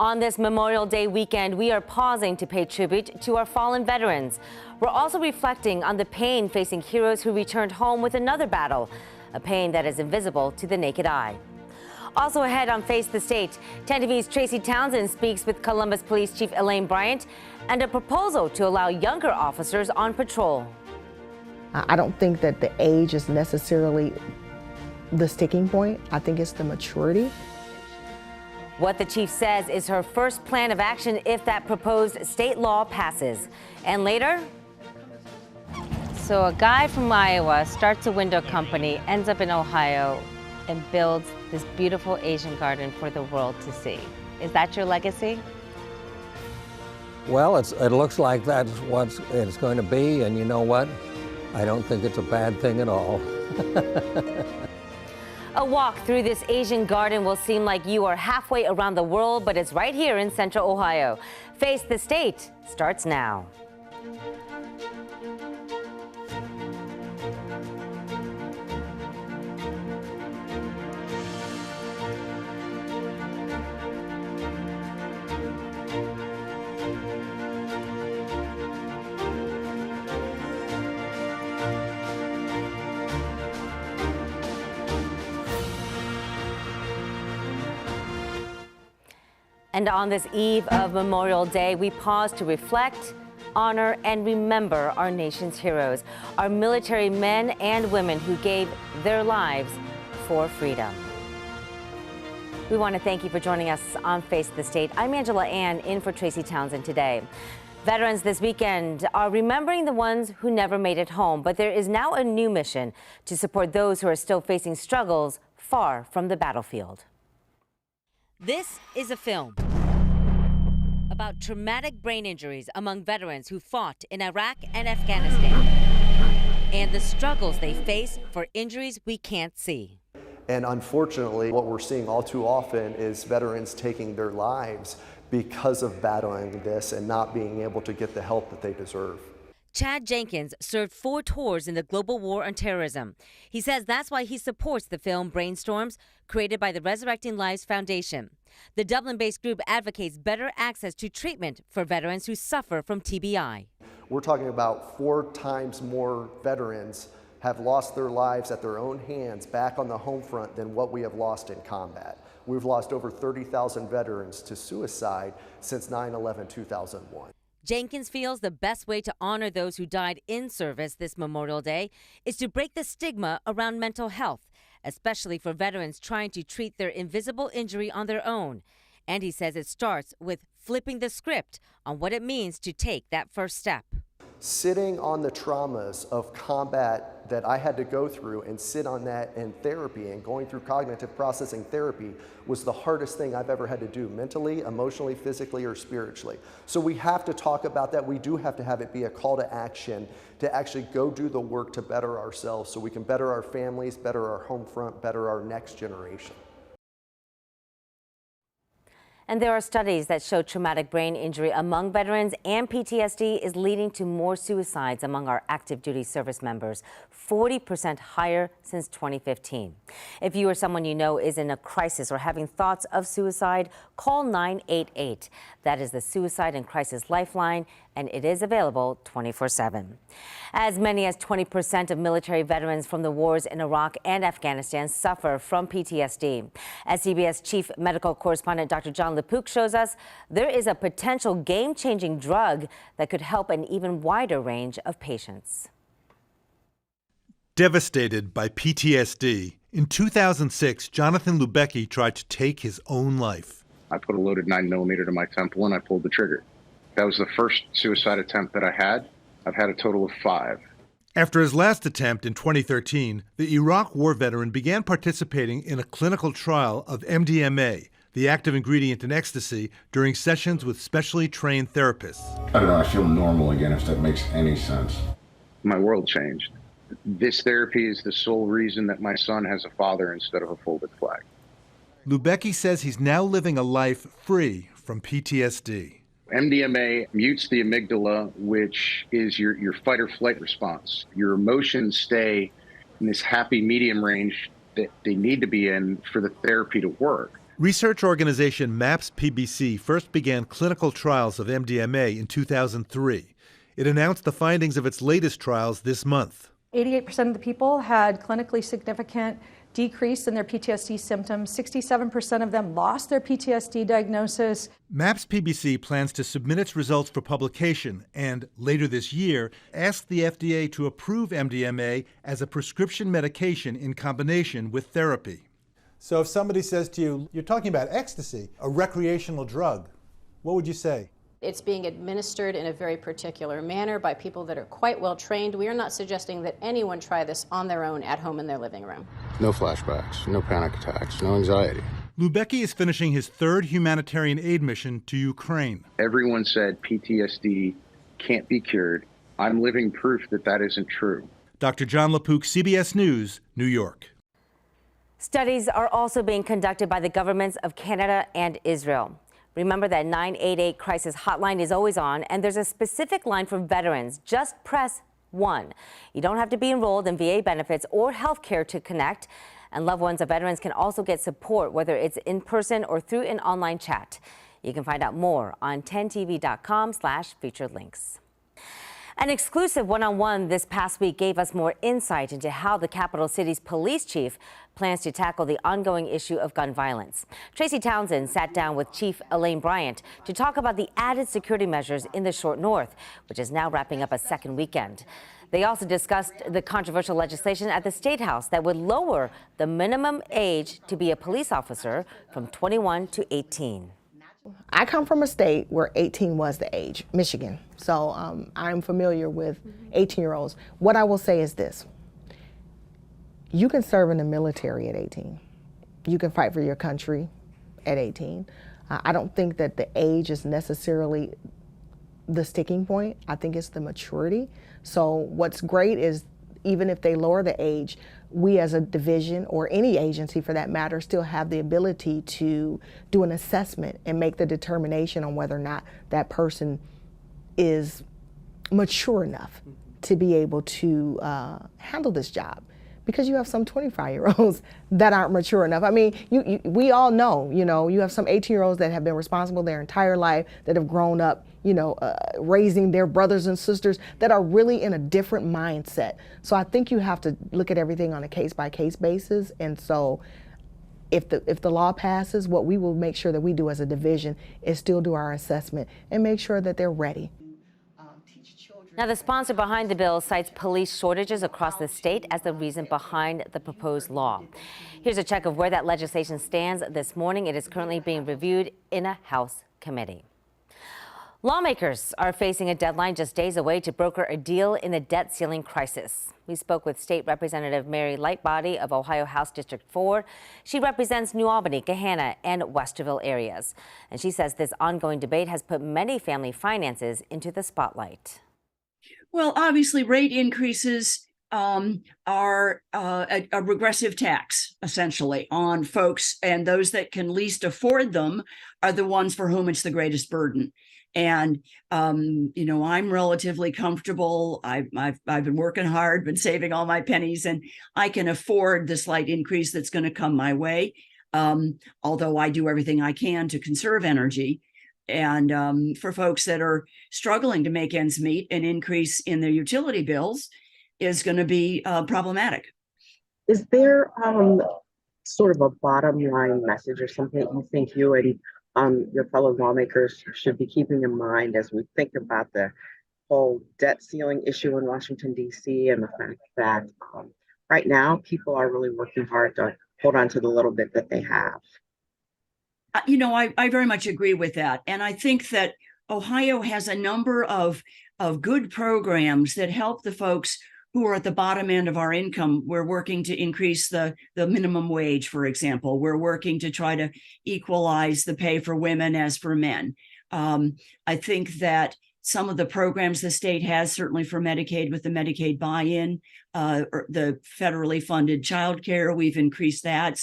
On this Memorial Day weekend, we are pausing to pay tribute to our fallen veterans. We're also reflecting on the pain facing heroes who returned home with another battle, a pain that is invisible to the naked eye. Also ahead on Face the State, 10 TV's Tracy Townsend speaks with Columbus Police Chief Elaine Bryant and a proposal to allow younger officers on patrol. I don't think that the age is necessarily the sticking point. I think it's the maturity. What the chief says is her first plan of action if that proposed state law passes. And later, so a guy from Iowa starts a window company, ends up in Ohio, and builds this beautiful Asian garden for the world to see. Is that your legacy? Well, it looks like that's what it's going to be, and you know what? I don't think it's a bad thing at all. A walk through this Asian garden will seem like you are halfway around the world, but it's right here in Central Ohio. Face the State starts now. And on this eve of Memorial Day, we pause to reflect, honor, and remember our nation's heroes, our military men and women who gave their lives for freedom. We want to thank you for joining us on Face the State. I'm Angela Ann, in for Tracy Townsend today. Veterans this weekend are remembering the ones who never made it home, but there is now a new mission to support those who are still facing struggles far from the battlefield. This is a film about traumatic brain injuries among veterans who fought in Iraq and Afghanistan and the struggles they face for injuries we can't see. And unfortunately, what we're seeing all too often is veterans taking their lives because of battling this and not being able to get the help that they deserve. Chad Jenkins served 4 tours in the global war on terrorism. He says that's why he supports the film Brainstorms, created by the Resurrecting Lives Foundation. The Dublin-based group advocates better access to treatment for veterans who suffer from TBI. We're talking about 4 times more veterans have lost their lives at their own hands back on the home front than what we have lost in combat. We've lost over 30,000 veterans to suicide since 9/11/2001. Jenkins feels the best way to honor those who died in service this Memorial Day is to break the stigma around mental health, especially for veterans trying to treat their invisible injury on their own. And he says it starts with flipping the script on what it means to take that first step. Sitting on the traumas of combat that I had to go through and sit on that in therapy and going through cognitive processing therapy was the hardest thing I've ever had to do, mentally, emotionally, physically, or spiritually. So we have to talk about that. We do have to have it be a call to action to actually go do the work to better ourselves so we can better our families, better our home front, better our next generation. And there are studies that show traumatic brain injury among veterans and PTSD is leading to more suicides among our active duty service members, 40% higher since 2015. If you or someone you know is in a crisis or having thoughts of suicide, call 988. That is the Suicide and Crisis Lifeline, and it is available 24/7. As many as 20% of military veterans from the wars in Iraq and Afghanistan suffer from PTSD. As CBS Chief Medical Correspondent Dr. John LePuc shows us, there is a potential game-changing drug that could help an even wider range of patients. Devastated by PTSD, in 2006, Jonathan Lubecki tried to take his own life. I put a loaded 9mm to my temple and I pulled the trigger. That was the first suicide attempt that I had. I've had a total of 5. After his last attempt in 2013, the Iraq war veteran began participating in a clinical trial of MDMA, the active ingredient in ecstasy, during sessions with specially trained therapists. I don't know, I feel normal again, if that makes any sense. My world changed. This therapy is the sole reason that my son has a father instead of a folded flag. Lubecki says he's now living a life free from PTSD. MDMA mutes the amygdala, which is your fight or flight response. Your emotions stay in this happy medium range that they need to be in for the therapy to work. Research organization MAPS PBC first began clinical trials of MDMA in 2003. It announced the findings of its latest trials this month. 88% of the people had clinically significant decrease in their PTSD symptoms. 67% of them lost their PTSD diagnosis. MAPS PBC plans to submit its results for publication and, later this year, ask the FDA to approve MDMA as a prescription medication in combination with therapy. So if somebody says to you, you're talking about ecstasy, a recreational drug, what would you say? It's being administered in a very particular manner by people that are quite well trained. We are not suggesting that anyone try this on their own at home in their living room. No flashbacks, no panic attacks, no anxiety. Lubecki is finishing his third humanitarian aid mission to Ukraine. Everyone said PTSD can't be cured. I'm living proof that that isn't true. Dr. John LaPook, CBS News, New York. Studies are also being conducted by the governments of Canada and Israel. Remember that 988 crisis hotline is always on, and there's a specific line for veterans. Just press 1. You don't have to be enrolled in VA benefits or health care to connect. And loved ones of veterans can also get support, whether it's in person or through an online chat. You can find out more on 10tv.com/featured links. An exclusive one-on-one this past week gave us more insight into how the capital city's police chief plans to tackle the ongoing issue of gun violence. Tracy Townsend sat down with Chief Elaine Bryant to talk about the added security measures in the Short North, which is now wrapping up a second weekend. They also discussed the controversial legislation at the State House that would lower the minimum age to be a police officer from 21 to 18. I come from a state where 18 was the age, Michigan. So I'm familiar with 18-year-olds. What I will say is this. You can serve in the military at 18. You can fight for your country at 18. I don't think that the age is necessarily the sticking point. I think it's the maturity. So what's great is even if they lower the age, we as a division or any agency for that matter still have the ability to do an assessment and make the determination on whether or not that person is mature enough to be able to handle this job. Because you have some 25-year-olds that aren't mature enough. I mean, we all know, you have some 18-year-olds that have been responsible their entire life, that have grown up, raising their brothers and sisters, that are really in a different mindset. So I think you have to look at everything on a case-by-case basis. And so if the law passes, what we will make sure that we do as a division is still do our assessment and make sure that they're ready. Now, the sponsor behind the bill cites police shortages across the state as the reason behind the proposed law. Here's a check of where that legislation stands this morning. It is currently being reviewed in a House committee. Lawmakers are facing a deadline just days away to broker a deal in the debt ceiling crisis. We spoke with State Representative Mary Lightbody of Ohio House District 4. She represents New Albany, Gahanna, and Westerville areas. And she says this ongoing debate has put many family finances into the spotlight. Well, obviously, rate increases are a regressive tax, essentially, on folks, and those that can least afford them are the ones for whom it's the greatest burden. And, I'm relatively comfortable. I've been working hard, been saving all my pennies, and I can afford the slight increase that's going to come my way, although I do everything I can to conserve energy. And for folks that are struggling to make ends meet, an increase in their utility bills is going to be problematic. Is there sort of a bottom line message or something you think you and your fellow lawmakers should be keeping in mind as we think about the whole debt ceiling issue in Washington, D.C. and the fact that right now people are really working hard to hold on to the little bit that they have? I very much agree with that. And I think that Ohio has a number of good programs that help the folks who are at the bottom end of our income. We're working to increase the minimum wage, for example. We're working to try to equalize the pay for women as for men. I think that some of the programs the state has, certainly for Medicaid with the Medicaid buy-in, the federally funded childcare, we've increased that,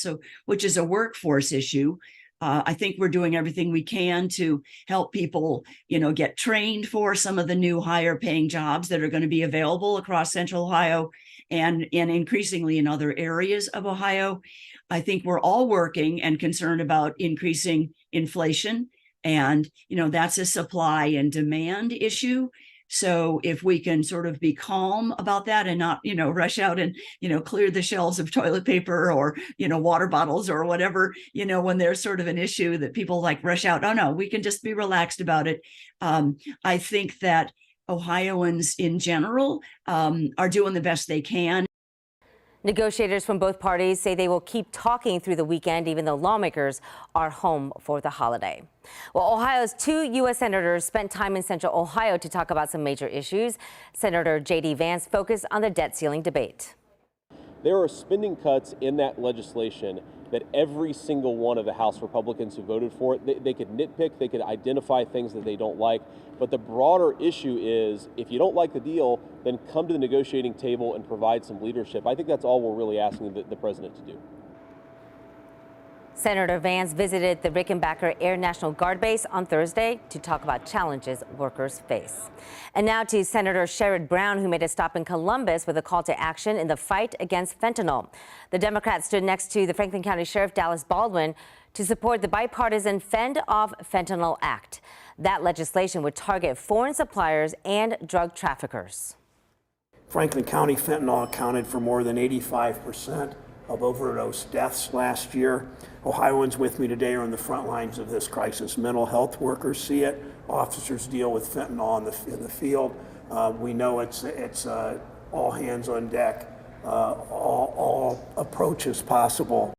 which is a workforce issue. I think we're doing everything we can to help people, get trained for some of the new higher paying jobs that are going to be available across Central Ohio and increasingly in other areas of Ohio. I think we're all working and concerned about increasing inflation. And, that's a supply and demand issue. So if we can sort of be calm about that and not, rush out and, clear the shelves of toilet paper or, water bottles or whatever, when there's sort of an issue that people like rush out. Oh, no, we can just be relaxed about it. I think that Ohioans in general are doing the best they can. Negotiators from both parties say they will keep talking through the weekend, even though lawmakers are home for the holiday. Well, Ohio's 2 U.S. senators spent time in Central Ohio to talk about some major issues. Senator J.D. Vance focused on the debt ceiling debate. There are spending cuts in that legislation that every single one of the House Republicans who voted for it, they could nitpick, they could identify things that they don't like. But the broader issue is, if you don't like the deal, then come to the negotiating table and provide some leadership. I think that's all we're really asking the president to do. Senator Vance visited the Rickenbacker Air National Guard Base on Thursday to talk about challenges workers face. And now to Senator Sherrod Brown, who made a stop in Columbus with a call to action in the fight against fentanyl. The Democrat stood next to the Franklin County Sheriff Dallas Baldwin to support the bipartisan Fend Off Fentanyl Act. That legislation would target foreign suppliers and drug traffickers. Franklin County fentanyl accounted for more than 85% of overdose deaths last year. Ohioans with me today are on the front lines of this crisis. Mental health workers see it. Officers deal with fentanyl in the field. We know it's all hands on deck, all approaches possible.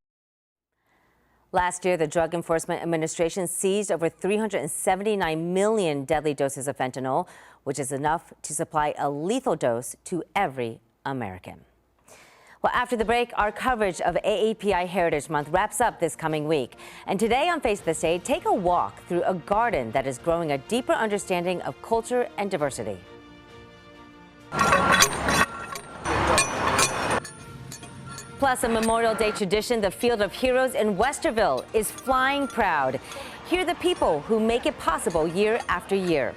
Last year, the Drug Enforcement Administration seized over 379 million deadly doses of fentanyl, which is enough to supply a lethal dose to every American. Well, after the break, our coverage of AAPI Heritage Month wraps up this coming week. And today on Face the State, take a walk through a garden that is growing a deeper understanding of culture and diversity. Plus, a Memorial Day tradition, the Field of Heroes in Westerville is flying proud. Hear the people who make it possible year after year.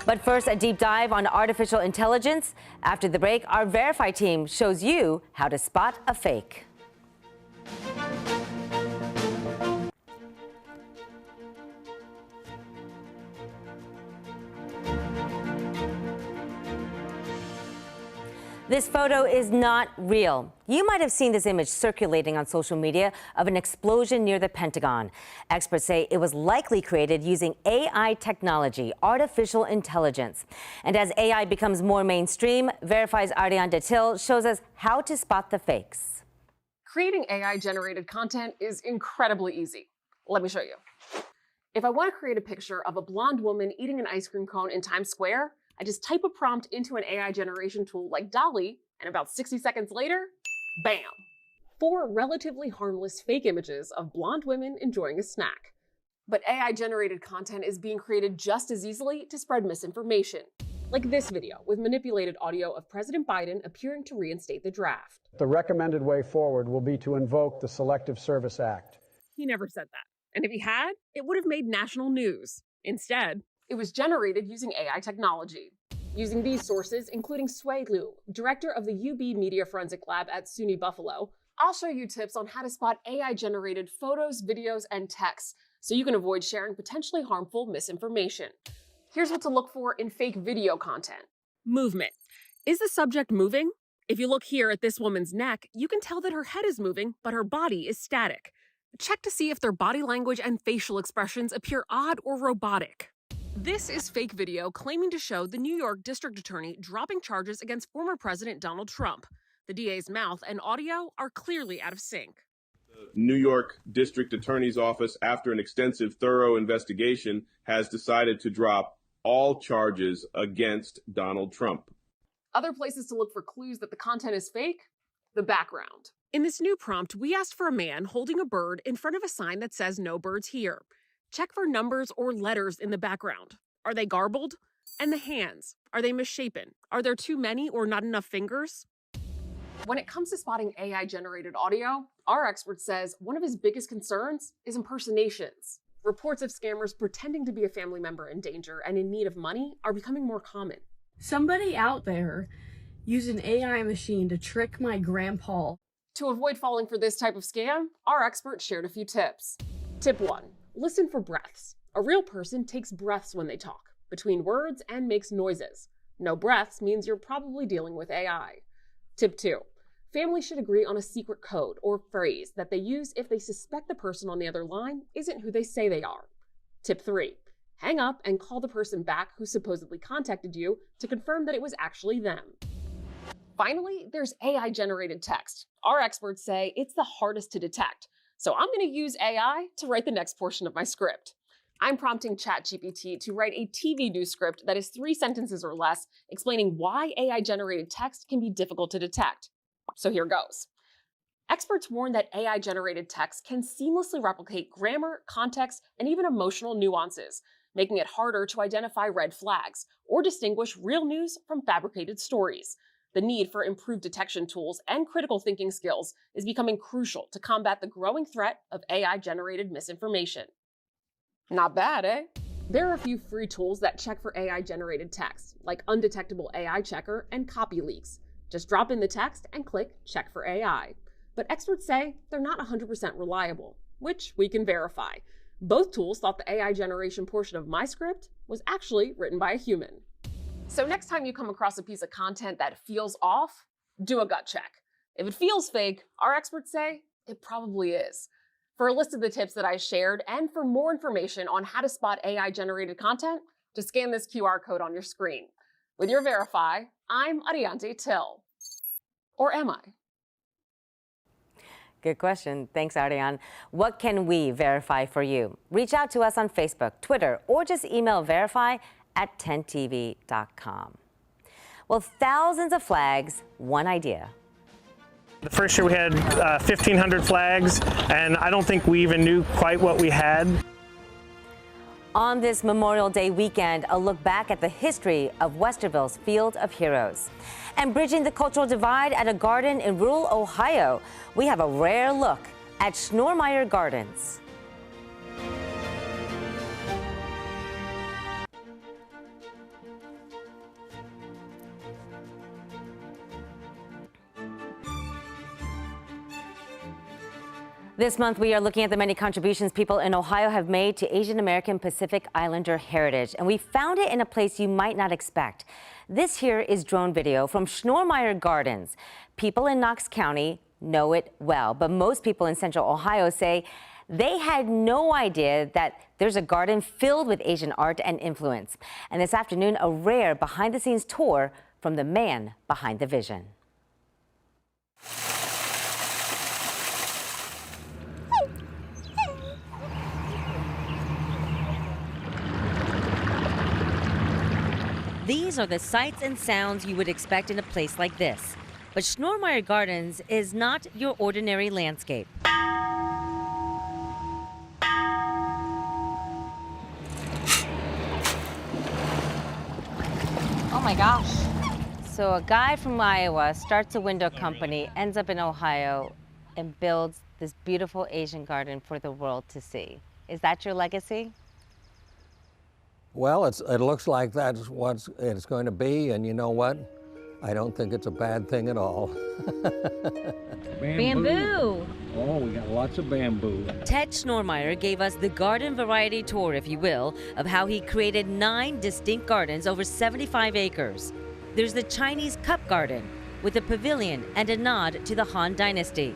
But first, a deep dive on artificial intelligence. After the break, our Verify team shows you how to spot a fake. This photo is not real. You might have seen this image circulating on social media of an explosion near the Pentagon. Experts say it was likely created using AI technology, artificial intelligence. And as AI becomes more mainstream, Verify's Ariane Detil shows us how to spot the fakes. Creating AI-generated content is incredibly easy. Let me show you. If I want to create a picture of a blonde woman eating an ice cream cone in Times Square, I just type a prompt into an AI generation tool like DALL-E, and about 60 seconds later, bam! 4 relatively harmless fake images of blonde women enjoying a snack. But AI-generated content is being created just as easily to spread misinformation, like this video with manipulated audio of President Biden appearing to reinstate the draft. The recommended way forward will be to invoke the Selective Service Act. He never said that. And if he had, it would have made national news. Instead, it was generated using AI technology. Using these sources, including Sui Liu, director of the UB Media Forensic Lab at SUNY Buffalo, I'll show you tips on how to spot AI-generated photos, videos, and texts so you can avoid sharing potentially harmful misinformation. Here's what to look for in fake video content. Movement. Is the subject moving? If you look here at this woman's neck, you can tell that her head is moving, but her body is static. Check to see if their body language and facial expressions appear odd or robotic. This is fake video claiming to show the New York District Attorney dropping charges against former President Donald Trump. The DA's mouth and audio are clearly out of sync. The New York District Attorney's Office, after an extensive, thorough investigation, has decided to drop all charges against Donald Trump. Other places to look for clues that the content is fake: the background. In this new prompt, we asked for a man holding a bird in front of a sign that says "No birds here." Check for numbers or letters in the background. Are they garbled? And the hands, are they misshapen? Are there too many or not enough fingers? When it comes to spotting AI-generated audio, our expert says one of his biggest concerns is impersonations. Reports of scammers pretending to be a family member in danger and in need of money are becoming more common. Somebody out there Use an AI machine to trick my grandpa. To avoid falling for this type of scam, our experts shared a few tips. Tip 1. Listen for breaths. A real person takes breaths when they talk, between words, and makes noises. No breaths means you're probably dealing with AI. Tip 2. Families should agree on a secret code or phrase that they use if they suspect the person on the other line isn't who they say they are. Tip 3. Hang up and call the person back who supposedly contacted you to confirm that it was actually them. Finally, there's AI-generated text. Our experts say it's the hardest to detect, so I'm going to use AI to write the next portion of my script. I'm prompting ChatGPT to write a TV news script that is 3 sentences or less, explaining why AI-generated text can be difficult to detect. So here goes. Experts warn that AI-generated text can seamlessly replicate grammar, context, and even emotional nuances, making it harder to identify red flags or distinguish real news from fabricated stories. The need for improved detection tools and critical thinking skills is becoming crucial to combat the growing threat of AI-generated misinformation. Not bad, eh? There are a few free tools that check for AI-generated text, like Undetectable AI Checker and Copy Leaks. Just drop in the text and click Check for AI. But experts say they're not 100% reliable, which we can verify. Both tools thought the AI generation portion of my script was actually written by a human. So next time you come across a piece of content that feels off, do a gut check. If it feels fake, our experts say it probably is. For a list of the tips that I shared and for more information on how to spot AI-generated content, just scan this QR code on your screen. With your Verify, I'm Ariante Till. Or am I? Good question. Thanks, Ariane. What can we verify for you? Reach out to us on Facebook, Twitter, or just email verify@10tv.com. Well, thousands of flags, one idea. The first year we had 1,500 flags, and I don't think we even knew quite what we had. On this Memorial Day weekend, a look back at the history of Westerville's Field of Heroes. And bridging the cultural divide at a garden in rural Ohio, we have a rare look at Snormeyer Gardens. This month, we are looking at the many contributions people in Ohio have made to Asian American Pacific Islander heritage, and we found it in a place you might not expect. This here is drone video from Snormeyer Gardens. People in Knox County know it well, but most people in Central Ohio say they had no idea that there's a garden filled with Asian art and influence. And this afternoon, a rare behind-the-scenes tour from the man behind the vision. These are the sights and sounds you would expect in a place like this. But Snormeyer Gardens is not your ordinary landscape. Oh my gosh. So a guy from Iowa starts a window company, ends up in Ohio, and builds this beautiful Asian garden for the world to see. Is that your legacy? Well, it looks like that's what it's going to be, and you know what? I don't think it's a bad thing at all. Bamboo! Oh, we got lots of bamboo. Ted Snormeyer gave us the garden variety tour, if you will, of how he created 9 distinct gardens over 75 acres. There's the Chinese cup garden with a pavilion and a nod to the Han Dynasty.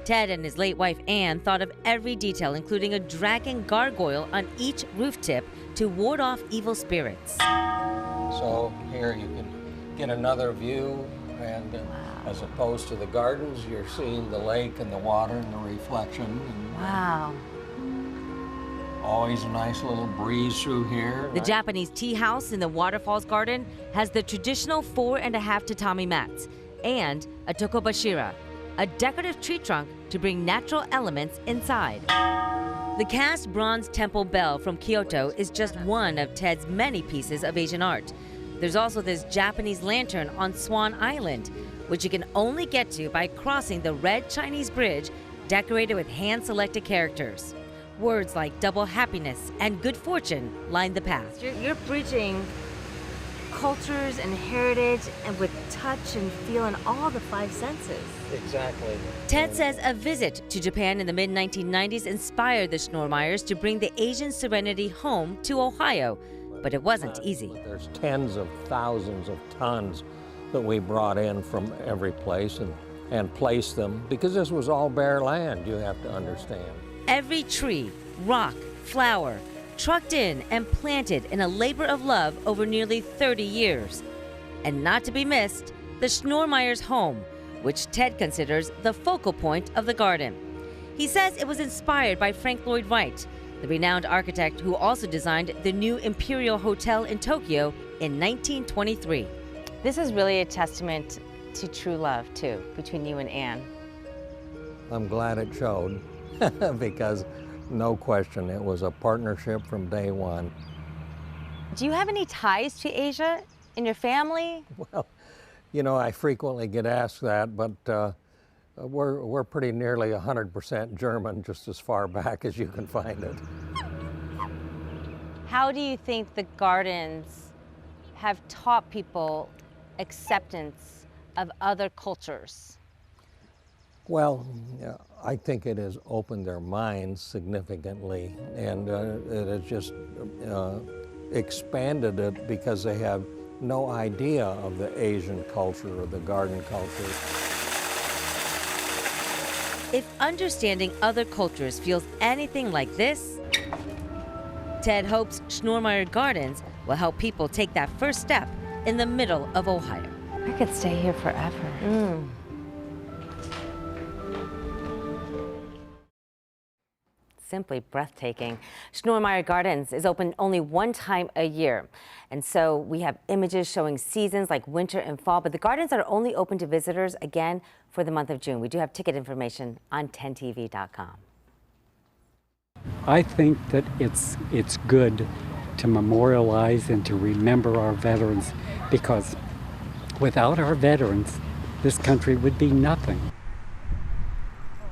Ted and his late wife Anne thought of every detail, including a dragon gargoyle on each roof tip to ward off evil spirits. So here you can get another view, and as opposed to the gardens, you're seeing the lake and the water and the reflection. And wow. Always a nice little breeze through here. The Japanese tea house in the Waterfalls Garden has the traditional 4.5 tatami mats and a tokobashira, a decorative tree trunk to bring natural elements inside. The cast bronze temple bell from Kyoto is just one of Ted's many pieces of Asian art. There's also this Japanese lantern on Swan Island, which you can only get to by crossing the red Chinese bridge decorated with hand-selected characters. Words like double happiness and good fortune line the path. You're preaching cultures and heritage, and with touch and feel in all the five senses. Exactly. Ted says a visit to Japan in the mid-1990s inspired the Snormeyers to bring the Asian serenity home to Ohio, but it wasn't easy. There's tens of thousands of tons that we brought in from every place and placed them, because this was all bare land, you have to understand. Every tree, rock, flower, trucked in and planted in a labor of love over nearly 30 years. And not to be missed, the Snormeyers' home, which Ted considers the focal point of the garden. He says it was inspired by Frank Lloyd Wright, the renowned architect who also designed the new Imperial Hotel in Tokyo in 1923. This is really a testament to true love, too, between you and Anne. I'm glad it showed, because no question, it was a partnership from day one. Do you have any ties to Asia in your family? Well, you know, I frequently get asked that, but we're pretty nearly 100% German, just as far back as you can find it. How do you think the gardens have taught people acceptance of other cultures? Well, I think it has opened their minds significantly, and it has just expanded it, because they have no idea of the Asian culture or the garden culture. If understanding other cultures feels anything like this, Ted hopes Snormeyer Gardens will help people take that first step in the middle of Ohio. I could stay here forever. Simply breathtaking. Snormeyer Gardens is open only one time a year. And so we have images showing seasons like winter and fall, but the gardens are only open to visitors again for the month of June. We do have ticket information on 10tv.com. I think that it's good to memorialize and to remember our veterans, because without our veterans, this country would be nothing.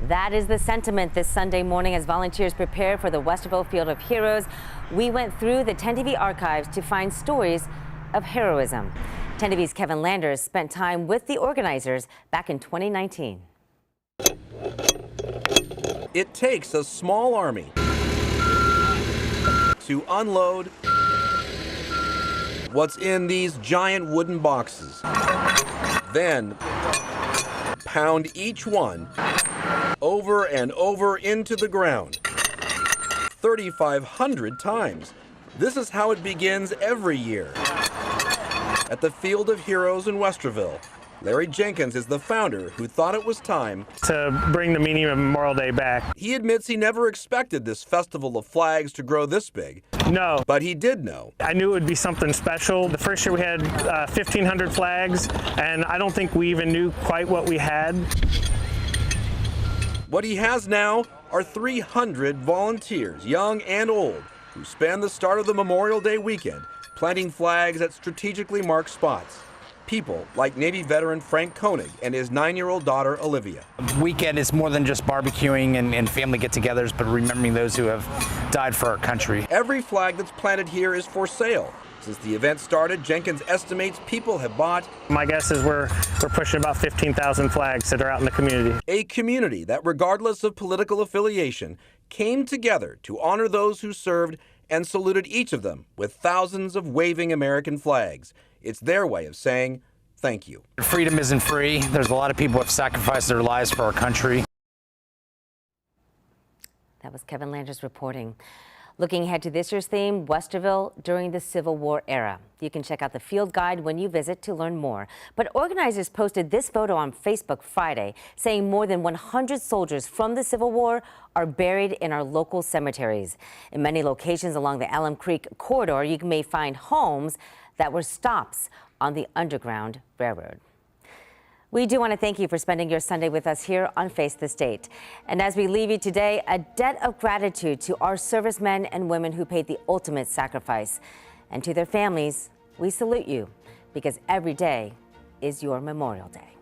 That is the sentiment this Sunday morning as volunteers prepare for the Westerville Field of Heroes. We went through the 10TV archives to find stories of heroism. 10TV's Kevin Landers spent time with the organizers back in 2019. It takes a small army to unload what's in these giant wooden boxes. Then pound each one over and over into the ground 3,500 times. This is how it begins every year at the Field of Heroes in Westerville. Larry Jenkins is the founder who thought it was time to bring the meaning of Memorial Day back. He admits he never expected this festival of flags to grow this big. No. But he did know. I knew it would be something special. The first year we had 1,500 flags, and I don't think we even knew quite what we had. What he has now are 300 volunteers, young and old, who spend the start of the Memorial Day weekend planting flags at strategically marked spots. People like Navy veteran Frank Koenig and his 9-year-old daughter, Olivia. Weekend is more than just barbecuing and family get-togethers, but remembering those who have died for our country. Every flag that's planted here is for sale. Since the event started, Jenkins estimates people have bought... My guess is we're pushing about 15,000 flags that are out in the community. A community that, regardless of political affiliation, came together to honor those who served and saluted each of them with thousands of waving American flags. It's their way of saying thank you. Freedom isn't free. There's a lot of people who have sacrificed their lives for our country. That was Kevin Landers reporting. Looking ahead to this year's theme, Westerville during the Civil War era. You can check out the field guide when you visit to learn more. But organizers posted this photo on Facebook Friday, saying more than 100 soldiers from the Civil War are buried in our local cemeteries. In many locations along the Alum Creek corridor, you may find homes that were stops on the Underground Railroad. We do want to thank you for spending your Sunday with us here on Face the State. And as we leave you today, a debt of gratitude to our servicemen and women who paid the ultimate sacrifice. And to their families, we salute you, because every day is your Memorial Day.